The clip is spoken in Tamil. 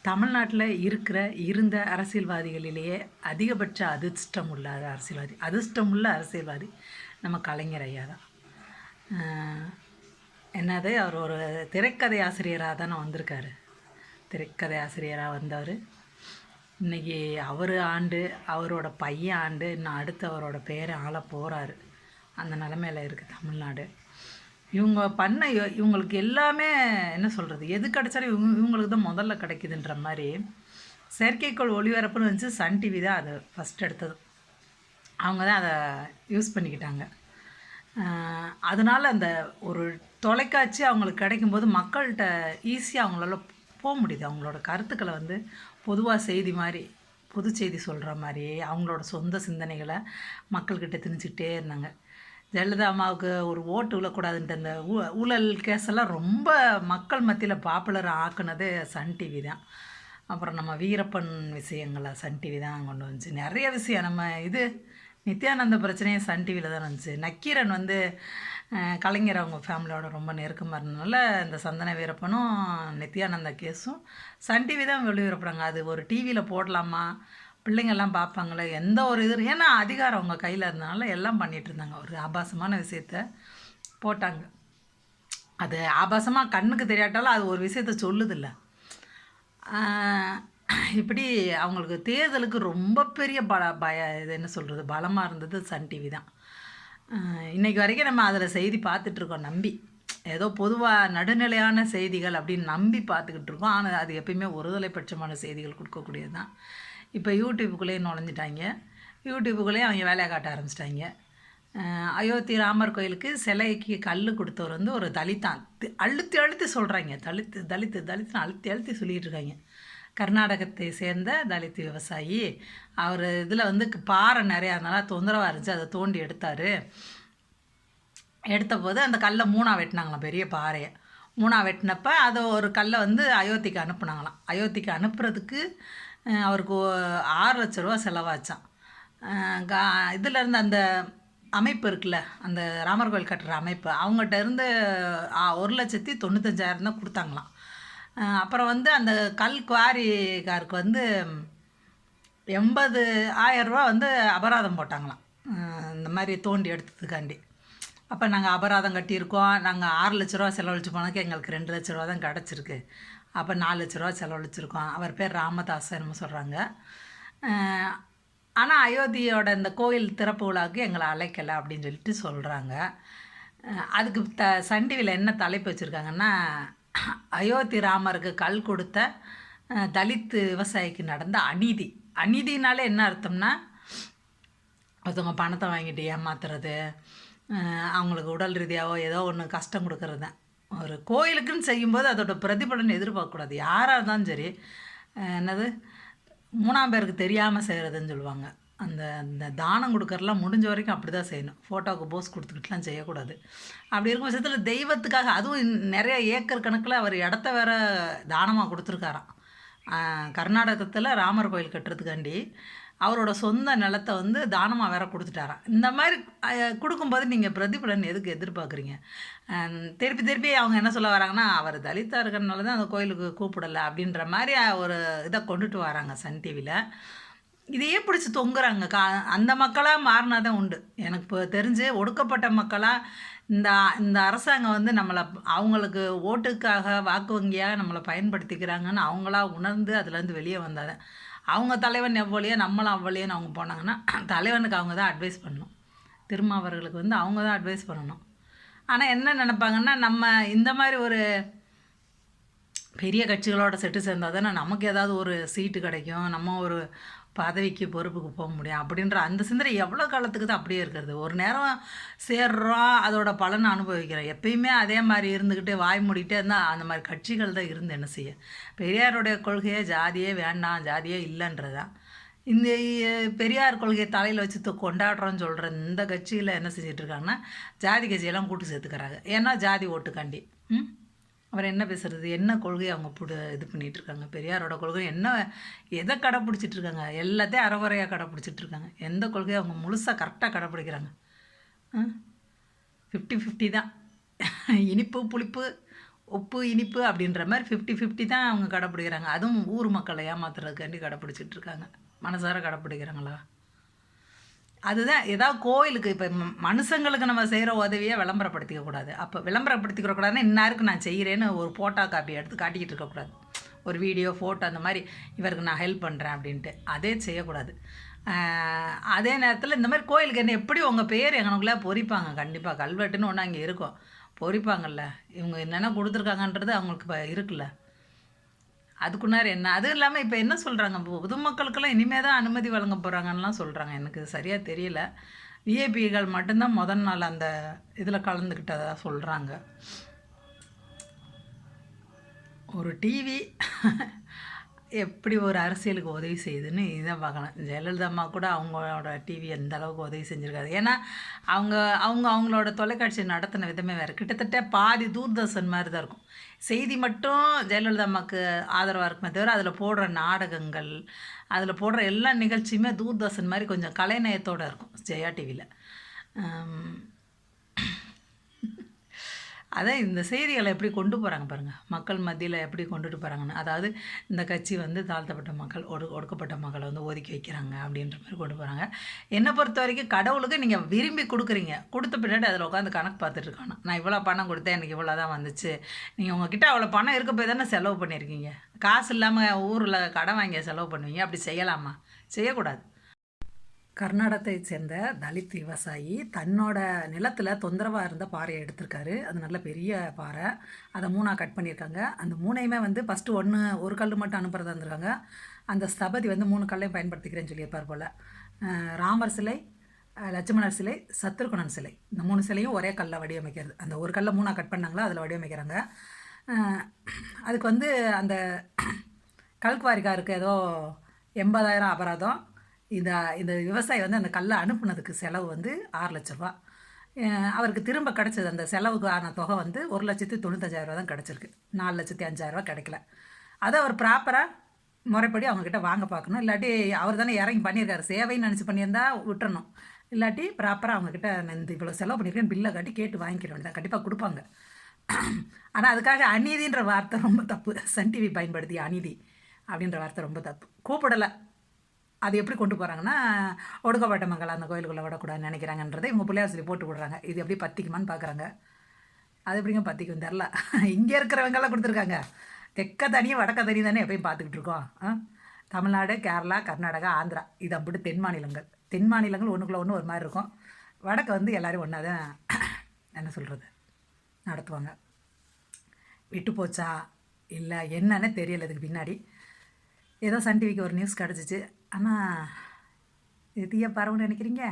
தமிழ்நாட்டில் இருந்த அரசியல்வாதிகளிலேயே அதிகபட்ச அதிர்ஷ்டம் உள்ள அரசியல்வாதி நம்ம கலைஞர் ஐயா தான். என்னது, அவர் ஒரு திரைக்கதை ஆசிரியராக தானே வந்திருக்காரு. திரைக்கதை ஆசிரியராக வந்தவர் இன்றைக்கி அவர் ஆண்டு, அவரோட பையன் ஆண்டு, இன்னும் அடுத்து அவரோட பேரை ஆள போகிறாரு. அந்த நிலமையில் இருக்குது தமிழ்நாடு. இவங்களுக்கு எல்லாமே என்ன சொல்கிறது, எது கிடைச்சாலும் இவங்களுக்கு தான் முதல்ல கிடைக்குதுன்ற மாதிரி. செயற்கைக்கோள் ஒளிபரப்புன்னு வந்துச்சு, சன் டிவி தான் அது ஃபஸ்ட் எடுத்தது. அவங்க தான் அதை யூஸ் பண்ணிக்கிட்டாங்க. அதனால் அந்த ஒரு தொலைக்காட்சி அவங்களுக்கு கிடைக்கும்போது மக்கள்கிட்ட ஈஸியாக அவங்களால போக முடியுது. அவங்களோட கருத்துக்களை வந்து பொதுவாக செய்தி மாதிரி, பொது செய்தி சொல்கிற மாதிரி அவங்களோட சொந்த சிந்தனைகளை மக்கள்கிட்ட திணிச்சிக்கிட்டே இருந்தாங்க. ஜெயலலிதா அம்மாவுக்கு ஒரு ஓட்டு விழக்கூடாதுன்ட்டு அந்த ஊழல் கேஸெல்லாம் ரொம்ப மக்கள் மத்தியில் பாப்புலர் ஆக்குனது சன் டிவி தான். அப்புறம் நம்ம வீரப்பன் விஷயங்களை சன் டிவி தான் கொண்டு வந்துச்சு. நிறைய விஷயம் நம்ம நித்யானந்த பிரச்சனையும் சன் டிவியில் தான் இருந்துச்சு. நக்கீரன் வந்து கலைஞர் அவங்க ஃபேமிலியோட ரொம்ப நெருக்கமாக இருந்ததுனால இந்த சந்தன வீரப்பனும் நித்யானந்த கேஸும் சன் டிவி தான் ஒளிபரப்புறாங்க. அது ஒரு டிவியில் போடலாமா, பிள்ளைங்கள்லாம் பார்ப்பாங்களே, எந்த ஒரு இது, ஏன்னா அதிகாரம் அவங்க கையில் இருந்தனால எல்லாம் பண்ணிகிட்டு இருந்தாங்க. ஒரு ஆபாசமான விஷயத்த போட்டாங்க. அது ஆபாசமாக கண்ணுக்கு தெரியாட்டாலும் அது ஒரு விஷயத்த சொல்லுதில்ல. இப்படி அவங்களுக்கு தேர்தலுக்கு ரொம்ப பெரிய இது என்ன சொல்கிறது, பலமாக இருந்தது சன் டிவி தான். இன்றைக்கி வரைக்கும் நம்ம அதில் செய்தி பார்த்துட்ருக்கோம் நம்பி, ஏதோ பொதுவாக நடுநிலையான செய்திகள் அப்படின்னு நம்பி பார்த்துக்கிட்டு இருக்கோம். ஆனால் அது எப்பயுமே ஒருதலைபட்சமான செய்திகள் கொடுக்கக்கூடியது தான். இப்போ யூடியூப்புக்குள்ளேயே நுழைஞ்சிட்டாங்க. யூடியூப்புக்குள்ளேயே அவங்க வேலையை காட்ட ஆரம்பிச்சிட்டாங்க. அயோத்தி ராமர் கோயிலுக்கு சிலைக்கு கல் கொடுத்தவர் வந்து ஒரு தலித்தான். அழுத்தி அழுத்தி சொல்கிறாங்க, தலித்துன்னு அழுத்தி சொல்லிகிட்டு இருக்காங்க. கர்நாடகத்தை சேர்ந்த தலித் விவசாயி. அவர் இதில் வந்து பாறை நிறையா இருந்தாலும் தொந்தரவாக இருந்துச்சு, அதை தோண்டி எடுத்த போது அந்த கல்லை 3ஆக வெட்டினாங்களாம். பெரிய பாறையை 3ஆக வெட்டினப்ப அதை ஒரு கல்லை வந்து அயோத்திக்கு அனுப்புனாங்களாம். அயோத்திக்கு அனுப்புறதுக்கு அவருக்கு 6 லட்ச ரூபா செலவாச்சான். இதில் இருந்து அந்த அமைப்பு இருக்குல்ல, அந்த ராமர் கோயில் கட்டுற அமைப்பு, அவங்ககிட்ட இருந்து 1,95,000 தான் கொடுத்தாங்களாம். அப்புறம் வந்து அந்த கல் குவாரிக்காருக்கு வந்து 80,000 ரூபா வந்து அபராதம் போட்டாங்களாம், இந்த மாதிரி தோண்டி எடுத்ததுக்காண்டி. அப்போ நாங்கள் அபராதம் கட்டியிருக்கோம், நாங்கள் 6 லட்ச ரூபா செலவழிச்சு போனாக்க எங்களுக்கு 2 லட்ச ரூபா தான் கிடச்சிருக்கு, அப்போ 4 லட்ச ரூபா செலவழிச்சிருக்கோம். அவர் பேர் ராமதாஸ் என்னமோ சொல்கிறாங்க. ஆனால் அயோத்தியோட இந்த கோயில் திறப்பு விழாவுக்கு எங்களை அழைக்கலை அப்படின்னு சொல்லிட்டு சொல்கிறாங்க. அதுக்கு சன் டிவியில் என்ன தலைப்பு வச்சுருக்காங்கன்னா, அயோத்தி ராமருக்கு கல் கொடுத்த தலித் விவசாயிக்கு நடந்த அநீதி. அநீதினாலே என்ன அர்த்தம்னா, ஒருத்தவங்க பணத்தை வாங்கிட்டு ஏமாத்துறது, அவங்களுக்கு உடல் ரீதியாகவோ ஏதோ ஒன்று கஷ்டம் கொடுக்கறது தான். ஒரு கோயிலுக்குன்னு செய்யும்போது அதோட பிரதிபலன் எதிர்பார்க்கக்கூடாது. யாராக இருந்தாலும் சரி, என்னது 3ஆம் பேருக்கு தெரியாமல் செய்கிறதுன்னு சொல்லுவாங்க. அந்த தானம் கொடுக்கறலாம் முடிஞ்ச வரைக்கும் அப்படி தான் செய்யணும். ஃபோட்டோவுக்கு போஸ் கொடுத்துக்கிட்டுலாம் செய்யக்கூடாது. அப்படி இருக்கும் பட்சத்தில் தெய்வத்துக்காக, அதுவும் நிறைய ஏக்கர் கணக்கில் அவர் இடத்த வேற தானமாக கொடுத்துருக்காராம். கர்நாடகத்தில் ராமர் கோயில் கட்டுறதுக்காண்டி அவரோட சொந்த நிலத்தை வந்து தானமாக வேற கொடுத்துட்டாராம். இந்த மாதிரி கொடுக்கும்போது நீங்கள் பிரதிபலன் எதுக்கு எதிர்பார்க்குறீங்க? திருப்பி அவங்க என்ன சொல்ல வராங்கன்னா, அவர் தலித்தாக இருக்கிறனால தான் அந்த கோயிலுக்கு கூப்பிடலை அப்படின்ற மாதிரி ஒரு இதை கொண்டுட்டு வராங்க சன் டிவியில். இதையே பிடிச்சி தொங்குறாங்க. அந்த மக்களாக மாறினா தான் உண்டு. எனக்கு இப்போ தெரிஞ்சு ஒடுக்கப்பட்ட மக்களாக இந்த அரசாங்கம் வந்து நம்மளை அவங்களுக்கு ஓட்டுக்காக வாக்கு வங்கியாக நம்மளை பயன்படுத்திக்கிறாங்கன்னு அவங்களா உணர்ந்து அதுலேருந்து வெளியே வந்தால், அவங்க தலைவன் எவ்வளியோ நம்மளும் அவ்வளியோன்னு அவங்க போனாங்கன்னா தலைவனுக்கு அவங்க தான் அட்வைஸ் பண்ணணும். திருமாவர்களுக்கு வந்து அவங்க தான் அட்வைஸ் பண்ணணும். ஆனால் என்ன நினைப்பாங்கன்னா, நம்ம இந்த மாதிரி ஒரு பெரிய கட்சிகளோட செட்டு சேர்ந்தால் தானே நமக்கு ஏதாவது ஒரு சீட்டு கிடைக்கும், நம்ம ஒரு பதவிக்கு பொறுப்புக்கு போக முடியும் அப்படின்ற அந்த சிந்தனை எவ்வளோ காலத்துக்கு தான் அப்படியே இருக்கிறது. ஒரு நேரம் சேர்றோம், அதோட பலனை அனுபவிக்கிறோம். எப்பயுமே அதே மாதிரி இருந்துக்கிட்டே வாய் மூடிக்கிட்டே இருந்தால் அந்த மாதிரி கட்சிகள் தான் இருந்து என்ன செய்ய. பெரியாருடைய கொள்கையே ஜாதியே வேண்டாம், ஜாதியே இல்லைன்றதான். இந்த பெரியார் கொள்கையை தலையில் வச்சு கொண்டாடுறோன்னு சொல்கிற இந்த கட்சியில் என்ன செஞ்சிட்ருக்காங்கன்னா, ஜாதி கட்சியெல்லாம் கூட்டு சேர்த்துக்கிறாங்க. ஏன்னா ஜாதி ஓட்டுக்காண்டி. அவர் என்ன பேசுகிறது, என்ன கொள்கையை அவங்க இது பண்ணிகிட்ருக்காங்க. பெரியாரோட கொள்கை என்ன, எதை கடைப்பிடிச்சிட்ருக்காங்க? எல்லாத்தையும் அறகுறையாக கடைப்பிடிச்சிட்ருக்காங்க. எந்த கொள்கையை அவங்க முழுசாக கரெக்டாக கடைப்பிடிக்கிறாங்க? 50-50 தான். இனிப்பு புளிப்பு உப்பு, இனிப்பு அப்படின்ற மாரி 50-50 தான் அவங்க கடைப்பிடிக்கிறாங்க. அதுவும் ஊர் மக்களை ஏமாத்துறதுக்காண்டி கடைப்பிடிச்சிட்டு இருக்காங்க. மனசார கடைப்பிடிக்கிறாங்களா? அதுதான் ஏதாவது கோயிலுக்கு இப்ப மனுஷங்களுக்கு நம்ம செய்ற உதவிய விளம்பரப்படுத்திக்க கூடாது. அப்ப விளம்பரப்படுத்திக்க கூடாதுன்னா, இன்னாருக்கு நான் செய்றேன்னு ஒரு ஃபோட்டோ காப்பி எடுத்து காட்டிக்கிட்டு இருக்கக்கூடாது. ஒரு வீடியோ, ஃபோட்டோ அந்த மாரி இவருக்கு நான் ஹெல்ப் பண்றேன் அப்படின்ட்டு. அதே செய்யக்கூடாது. அ அதே நேரத்தில இந்த மாரி கோயிலுக்கு என்ன எப்படி உங்க பேர் எங்கனக்குள்ள பொறிப்பாங்க கண்டிப்பா. கல்வெட்டுன்னு ஒண்ணு அங்க இருக்கும். பொறிப்பாங்கல்ல. இவங்க என்னென்ன குடுத்துருக்காங்கன்றது அவங்களுக்கு இருக்குல்ல. அதுக்குன்னாரு என்ன? அதுவும் இல்லாம இப்ப என்ன சொல்றாங்க, பொதுமக்களுக்கெல்லாம் இனிமே தான் அனுமதி வழங்க போறாங்கன்னுலாம் சொல்றாங்க. எனக்கு சரியா தெரியல. விஐபிகள் மட்டும் தான் முதல் நாள் அந்த இதில கலந்துக்கிட்டதா சொல்றாங்க. ஒரு டிவி எப்படி ஒரு அரசியலுக்கு உதவி செய்யுதுன்னு இதான் பார்க்கணும். ஜெயலலிதா அம்மா கூட அவங்களோட டிவி எந்த அளவுக்கு உதவி செஞ்சிருக்காது. ஏன்னா, அவங்க அவங்க அவங்களோட தொலைக்காட்சி நடத்தின விதமே வேறு. கிட்டத்தட்ட பாதி தூர்தர்ஷன் மாரி தான் இருக்கும். செய்தி மட்டும் ஜெயலலிதா அம்மாவுக்கு ஆதரவா இருக்குமே தவிர, அதில போடுற நாடகங்கள், அதில போடுற எல்லா நிகழ்ச்சியுமே தூர்தர்ஷன் மாரி கொஞ்சம் கலைநயத்தோட இருக்கும். ஜெயா டிவில. அம். அதான் இந்த செய்திகளை எப்படி கொண்டு போகிறாங்க பாருங்கள், மக்கள் மத்தியில் எப்படி கொண்டுட்டு போகிறாங்கன்னு. அதாவது இந்த கட்சி வந்து தாழ்த்தப்பட்ட மக்கள், ஒடுக்கப்பட்ட மக்களை வந்து ஒதுக்கி வைக்கிறாங்க அப்படின்ற மாதிரி கொண்டு போகிறாங்க. என்னை பொறுத்த வரைக்கும் கடவுளுக்கு நீங்கள் விரும்பி கொடுக்குறீங்க, கொடுத்த பின்னாடி அதில் உட்காந்து கணக்கு பார்த்துட்டு இருக்கானு. நான் இவ்வளோ பணம் கொடுத்தேன், எனக்கு இவ்வளோ தான் வந்துச்சு. நீங்கள் உங்ககிட்ட அவ்வளோ பணம் இருக்க போய் தானே செலவு பண்ணியிருக்கீங்க. காசு இல்லாமல் ஊரில் கடன் வாங்கி செலவு பண்ணுவீங்க. அப்படி செய்யலாமா? செய்யக்கூடாது. கர்நாடகத்தைச் சேர்ந்த தலித் விவசாயி தன்னோட நிலத்துல தொந்தரவா இருந்த பாறையை எடுத்திருக்காரு. அது நல்ல பெரிய பாறை. அத 3ஆ கட் பண்ணியிருக்காங்க. அந்த 3யுமே வந்து ஃபர்ஸ்ட்டு ஒரு கல்லு மட்டும் அனுப்புறதா இருந்திருக்காங்க. அந்த ஸ்தபதி வந்து 3 கல்லையும் பயன்படுத்திக்கிறேன்னு சொல்லியிருப்பார் போல. ராமர் சிலை, லட்சுமணர் சிலை, சத்ருகுணன் சிலை. இந்த 3 சிலையும் ஒரே கல்ல வடிவமைக்கிறது. அந்த ஒரு கல்ல 3ஆ கட் பண்ணாங்களா, அதில வடிவமைக்கிறாங்க. அ அதுக்கு வந்து அந்த கல்குவாரிக்காருக்கு ஏதோ 80,000 அபராதம். இந்த இந்த விவசாயி வந்து அந்த கல்லை அனுப்புனதுக்கு செலவு வந்து 6,00,000 ரூபா. அவருக்கு திரும்ப கிடச்சது அந்த செலவுக்கு ஆன தொகை வந்து 1,95,000 தான் கிடச்சிருக்கு. 4,05,000 கிடைக்கல. அதை அவர் ப்ராப்பராக முறைப்படி அவங்கக்கிட்ட வாங்க பார்க்கணும். இல்லாட்டி அவர் தானே இறங்கி பண்ணியிருக்காரு, சேவைன்னு நினச்சி பண்ணியிருந்தா விட்டுறணும். இல்லாட்டி ப்ராப்பராக அவங்கக்கிட்ட இந்த இவ்வளோ செலவு பண்ணியிருக்கேன் பில்லை காட்டி கேட்டு வாங்கிக்கிற வேண்டியதான். கண்டிப்பாக கொடுப்பாங்க. ஆனால் அதுக்காக அநீதின்ற வார்த்தை ரொம்ப தப்பு. சன் டிவி பயன்படுத்தி அநீதி அப்படின்ற வார்த்தை ரொம்ப தப்பு. கூப்பிடலை. அது எப்படி கொண்டு போகிறாங்கன்னா, ஒடுக்கப்பட்ட மக்கள் அந்த கோயிலுக்குள்ளே விடக்கூடாதுன்னு நினைக்கிறாங்கன்றதை இவங்க பிள்ளையார் சொல்லி போட்டு விடுறாங்க. இது எப்படி பத்திக்குமான்னு பார்க்குறாங்க. அது எப்படிங்க பத்திக்கும் தெரில. இங்கே இருக்கிறவங்கெல்லாம் கொடுத்துருக்காங்க. தெற்க தனி வடக்க தனி தானே எப்பயும் பார்த்துக்கிட்டு இருக்கோம். தமிழ்நாடு, கேரளா, கர்நாடகா, ஆந்திரா இது அப்படி தென் மாநிலங்கள். தென் மாநிலங்கள் ஒன்றுக்குள்ளே ஒன்று ஒரு மாதிரி இருக்கும். வடக்க வந்து எல்லோரும் ஒன்றா தான் என்ன சொல்கிறது நடத்துவாங்க. விட்டு போச்சா இல்லை என்னன்னு தெரியல இதுக்கு பின்னாடி. ஏதோ சன் டிவிக்கு ஒரு நியூஸ் கிடச்சிச்சு. ஆனால் இது தீய பரவுன்னு நினைக்கிறீங்க?